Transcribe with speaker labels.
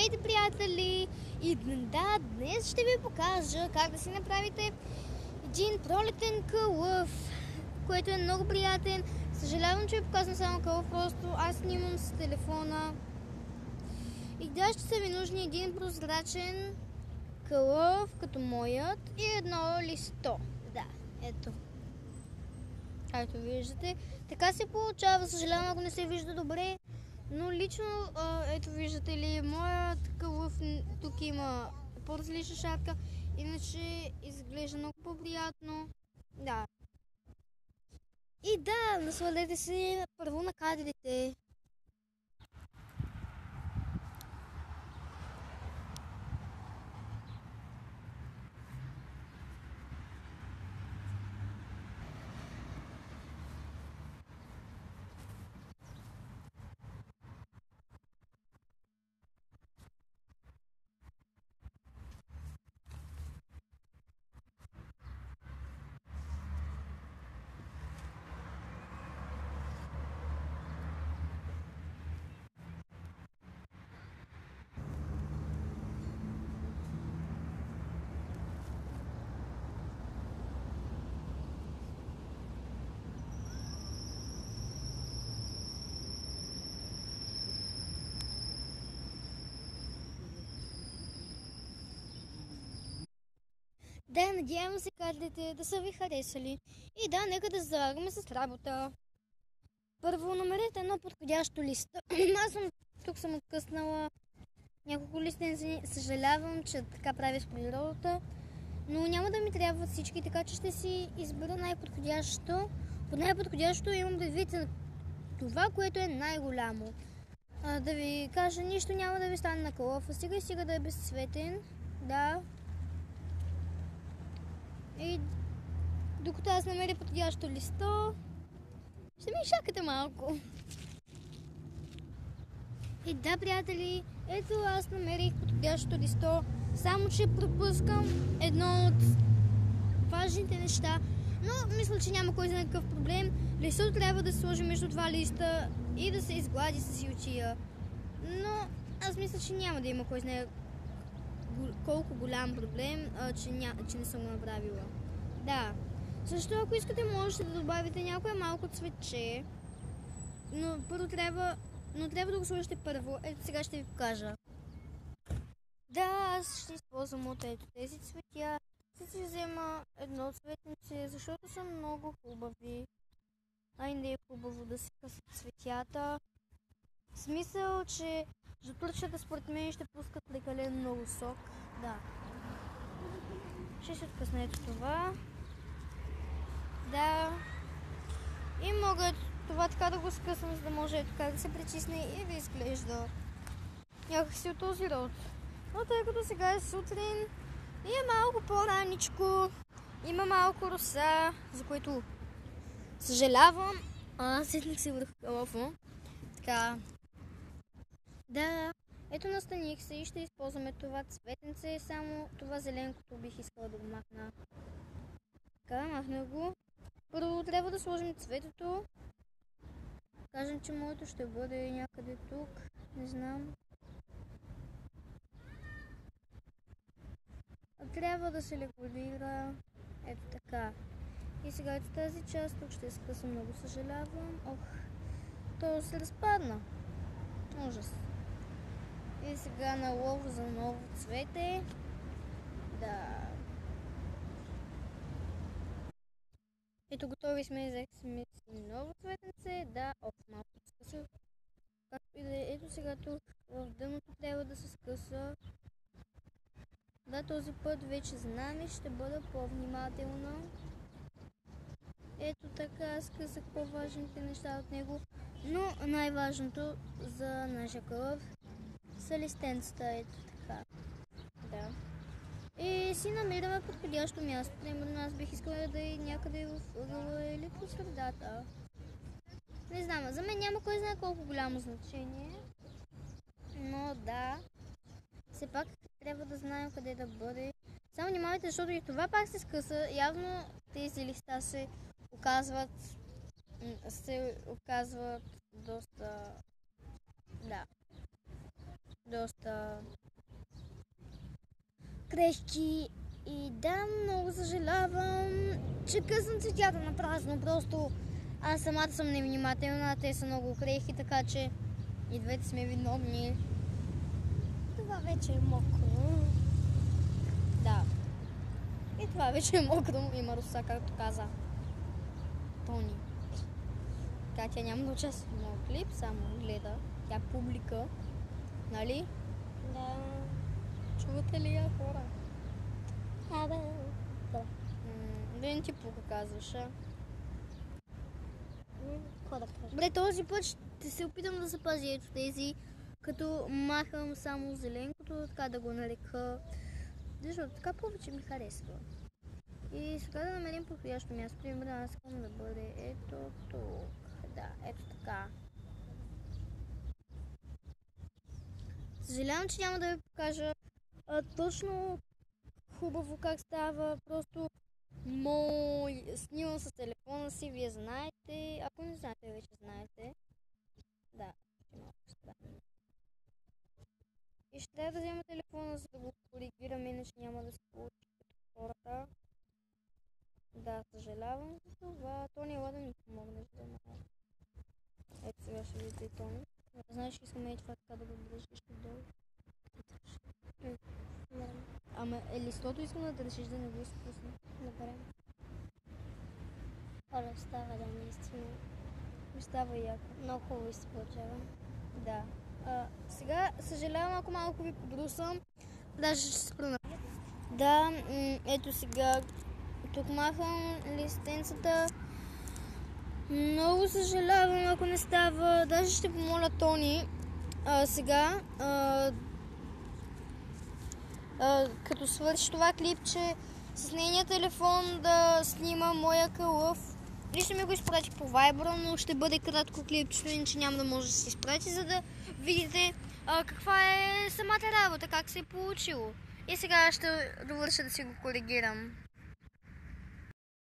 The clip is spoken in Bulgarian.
Speaker 1: Здравейте, приятели! И да, днес ще ви покажа как да си направите един пролетен кълъв, което е много приятен. Съжалявам, че ви показвам само кълъв, просто аз снимам с телефона. И да, ще са ви нужни един прозрачен кълъв, като моят, и едно листо. Да, ето. Както виждате. Така се получава, съжалявам, ако не се вижда добре. Но лично, ето виждате ли, моят кълъв тук има по-различна шапка, иначе изглежда много по-приятно. Да. И да, насладете се първо на кадрите. Да, надявам се кадрите да са ви харесали. И да, нека да залагаме с работа. Първо намерете едно подходящо листа. Тук съм откъснала няколко листензи. Съжалявам, че така правя с природата. Но няма да ми трябват всички, така че ще си избера най-подходящото. Под най-подходящото имам предвид това, което е най-голямо. Да ви кажа, нищо няма да ви стане на кълъфа. Стига и стига да е безцветен. Да. И докато аз намеря подходящо листо, ще ми чакате малко. И да, приятели, ето аз намерих подходящото листо, само че пропускам едно от важните неща, но мисля, че няма кой знае какъв проблем. Листото трябва да се сложи между два листа и да се изглади с ючия. Но аз мисля, че няма да има кой знае колко голям проблем, че не съм го направила. Да. Също ако искате, можете да добавите някое малко цветче. Но трябва да го сложите първо. Ето сега ще ви покажа. Да, аз ще използвам от ето тези цветя. Ще си взема едно цветнице, защото са много хубави. А и не е хубаво да се късат цветята. В смисъл, че жълтурчета според мен ще пускат прекалено много сок. Да. Ще се откъсна ето това. Да. И мога това така да го скъсам, за да може ето как да се пречисне и да изглежда някакси от този род. Но тъй като сега е сутрин и е малко по-раничко, има малко роса, за което съжалявам. Седнах се върху кълъфа. Така. Да. Ето настаних се и ще използваме това цветенце, само това зеленкото бих искала да го махна. Така, махна го. Първо трябва да сложим цветето. Кажем, че моето ще бъде някъде тук. Не знам. Трябва да се регулира. Ето така. И сега ето тази част тук ще скъсам, много съжалявам. Ох, то се разпадна. Ужас. И сега на лово за ново цвете. Да. Ето готови сме, взехме си ново цветенце. Да, малко скъса. Както и да е. Ето сега тук в дъното трябва да се скъса. Да, този път вече знам и ще бъда по-внимателна. Ето така скъсах по-важните неща от него. Но най-важното за нашия кълъв са листенцата. Ето така. Да. И си намираме подходящо място. Примерно аз бих искала да е някъде в ъгъла или по средата. Не знам, за мен няма кой знае колко голямо значение. Но да, все пак трябва да знаем къде да бъде. Само внимавайте, защото и това пак се скъса. Явно тези листа се оказват доста... Да. доста крехки. И да, много съжалявам, че късам цветята на празно. Просто аз самата съм невнимателна, те са много крехки, така че и двете сме виновни.
Speaker 2: Това вече е мокро.
Speaker 1: Да. И това вече е мокро. Има роса, както каза Тони. Така тя няма да участва в моят клип, само гледа. Тя публика. Нали?
Speaker 2: Да.
Speaker 1: Чувате ли я, хора?
Speaker 2: Абе. Да.
Speaker 1: Да не ти пука казваше.
Speaker 2: Какво да кажа?
Speaker 1: Добре, този път ще се опитам да запазя ето тези, като махам само зеленкото, така да го нарека. Защото така повече ми харесва. И сега да намерим подходящо място. Примерно аз искам да бъде ето тук. Да, ето така. Съжалявам, че няма да ви покажа точно хубаво как става. Просто снимам с телефона си, вие знаете. Ако не знаете, вече знаете. Да, ще малко странно. И ще трябва да взема телефона, за да го коригирам, иначе няма да се получи като хората. Да, съжалявам за това. Тони, ела да ми помогнеш за малко. Ето сега ще видите и Тони. Знаеш, искаме и това така да го държиш отдолу. Ама листото искам да държиш, да не го изпусна.
Speaker 2: Добре. Оля, става да наистина.
Speaker 1: Става яко.
Speaker 2: Много хубаво се получава.
Speaker 1: Да. Сега съжалявам, ако малко ви побрусам. Даже ще се спра. Да, ето сега. Тук махам листенцата. Много съжалявам, ако не става. Даже ще помоля Тони. Сега, като свърши това клипче, с нейния телефон да снима моя кълъв. Лично ми го изпрати по Viber, но ще бъде кратко клипчето, иначе няма да може да се изпрати, за да видите каква е самата работа, как се е получило. И сега ще довърша да си го коригирам.